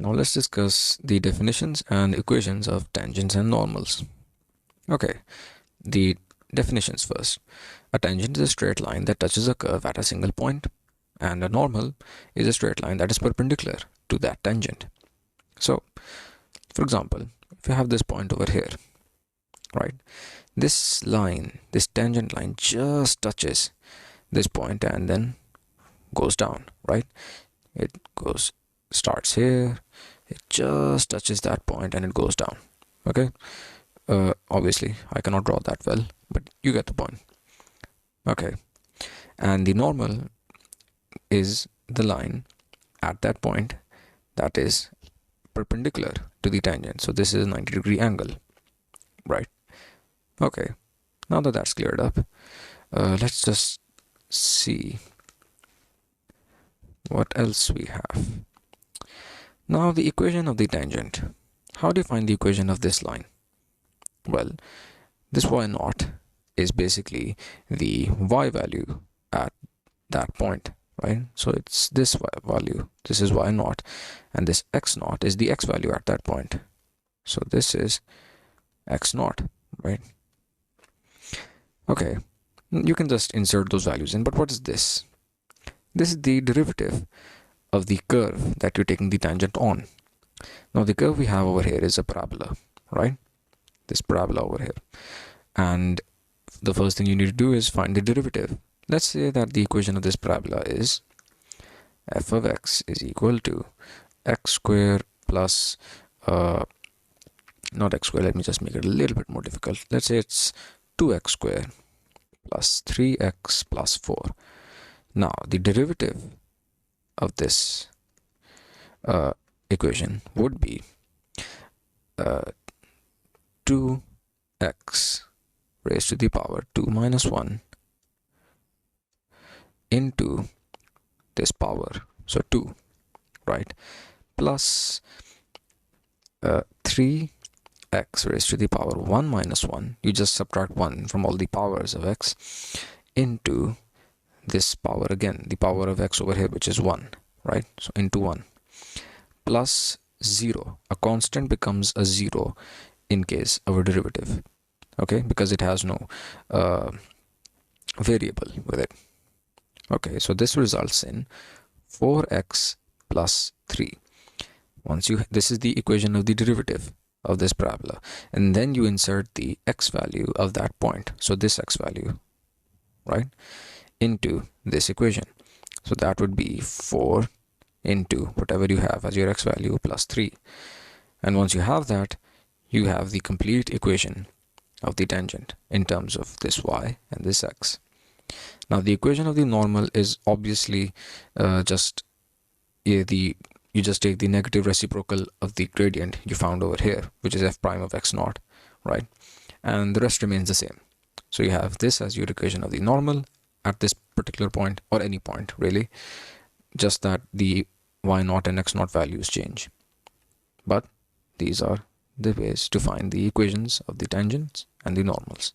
Now let's discuss the definitions and equations of tangents and normals. Okay, the definitions first. A tangent is a straight line that touches a curve at a single point, and a normal is a straight line that is perpendicular to that tangent. So, for example, if you have this point over here, right, this line, this tangent line just touches this point and then goes down, right? It starts here, it just touches that point and it goes down. Okay, obviously I cannot draw that well, but you get the point. Okay, and the normal is the line at that point that is perpendicular to the tangent. So this is a 90-degree angle, right? Okay, now that that's cleared up, let's just see what else we have. Now the equation of the tangent. How do you find the equation of this line? Well, this y naught is basically the y value at that point, right? So it's this y value, this is y naught, and this x naught is the x value at that point. So this is x naught, right? Okay, you can just insert those values in, but what is this? This is the derivative of the curve that you're taking the tangent on. Now the curve we have over here is a parabola, right? This parabola over here. And the first thing you need to do is find the derivative. Let's say that the equation of this parabola is f of x is equal to x squared plus, not x squared, let me just make it a little bit more difficult. Let's say it's 2x squared plus 3x plus 4. Now the derivative of this equation would be 2x raised to the power 2 minus 1 into this power, so 2, right, plus 3x raised to the power 1 minus 1, you just subtract 1 from all the powers of x, into this power again, the power of x over here, which is 1, right? So into 1, plus 0. A constant becomes a 0 in case of a derivative, okay, because it has no variable with it. Okay, so this results in 4x plus 3. This is the equation of the derivative of this parabola, and then you insert the x value of that point, so this x value, right, into this equation. So that would be 4 into whatever you have as your x value plus 3. And once you have that, you have the complete equation of the tangent in terms of this y and this x. Now the equation of the normal is obviously you just take the negative reciprocal of the gradient you found over here, which is f prime of x naught, right? And the rest remains the same. So you have this as your equation of the normal at this particular point, or any point really, just that the y naught and x naught values change. But these are the ways to find the equations of the tangents and the normals.